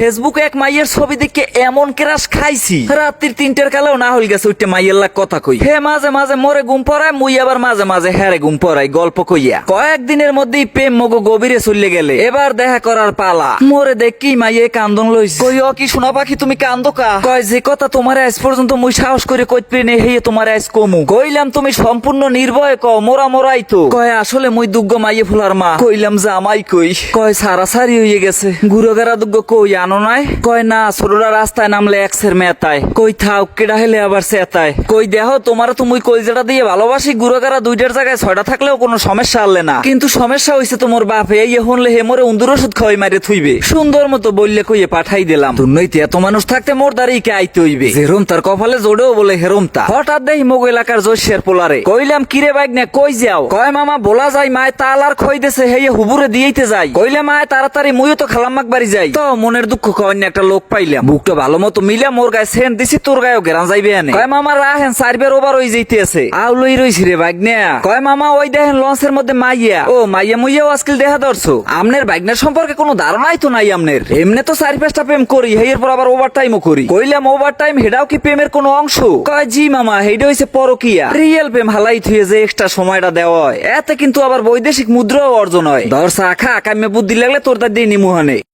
ফেসবুকে এক মাইয়ের ছবি দেখে এমন ক্রাশ খাইছি, রাত্রির 3টের কালেও না হল গেছে উঠতে মাইয়ের লাগ কথা কই। হে মাঝে মাঝে মোরে ঘুম পড়ায়, মুই আবার মাঝে মাঝে হ্যারে ঘুম পড়াই গল্প কইয়া। কয়েকদিনের মধ্যেই প্রেম মগো গভীরে চলে গেলে, এবার দেখা করার পালা। মোরে দেখি মাইয়ে কান্দন লইছে। কই ও কি সোনা পাখি তুমি কান্দো কা? কয় যে কথা তোমার আজ পর্যন্ত মুই সাহস করে কইতে নেই, হে তোমার আজ কমু। কইলাম তুমি সম্পূর্ণ নির্ভয় কও, মোরা মোরাই তো। কয় আসলে মুই দুগ্গ মাইয়ে ফুলার মা। কইলাম যে আমাই কই। কয় সারাসারি হয়ে গেছে, গুড়োগারা দুগ্গ কই আনো নাই? কয় না, ছোটরা রাস্তায় নামলে এক্সের মেতায়। কই থাও কেডা হেলে আবার সেতায়। কই দেখো তোমার তো মুই কলজাটা দিয়ে ভালোবাসি, গুড়োগারা 2টার জায়গায় 6টা থাকলেও কোনো সমস্যা হলে না, কিন্তু সমস্যা হইছে তোমার বাপে এই হনলে হে মোরে উন্দুর ওষুধ খাওয়াই মারে থুইবে। সুন্দর মতো বললে কইয়ে পাঠাই দিলাম। তুই এত মানুষ থাকতে মোর দাঁড়িয়ে কে আইতে হইবে, যেরম তার কপালে জোড়েও বলে হেরম তা। হঠাৎ দেই মগ এলাকার জৈশের পোলারে। কইলাম কিরে বাইক না কই যাও? কয় মামা বলা যায় মায় তাল আর খই দেছে, হে হুবুরে দিয়েইতে যাই। কইলে মায় তাড়াতাড়ি মুইও তো খালাম্মাক বাড়ি যাই। তো মনের দুঃখ কয়নি একটা লোক পাইলাম, বুকটা ভালো মতো মিলা মোর গায়ে সেন্ট দিছি, তোর গায়েও গেরান যাইবে এনে। কয় মামা রাহেন 4 ওভার হই যাইতে আছে, আউ লই রইছি রে বাইক না। কয় মামা ওই দেখেন লঞ্চের মধ্যে মাইয়া। ও মাইয়া মুইয়াও আজকাল দেখা ধরছো? আমনের বাইকনার সম্পর্কে কোনো ধারণাই তো নাই আমনের। এমনি তো 4-5টা প্রেম করি, এরপর আবার ওভার টাইমও করি। কইলাম ওভার টাইম হেডাও কি প্রেমের কোনো অংশ? কয় জি মামা, হেডা হইছে পরকিয়া। রিয়েল প্রেম হালাই থুয়ে যে এক্সট্রা সময়টা দেওয়া হয়, এতে কিন্তু আবার বৈদেশিক মুদ্রাও অর্জন হয়। ধর চা খা, কামে বুদ্ধি লাগলে তোর তার দিয়ে নিমুহানে।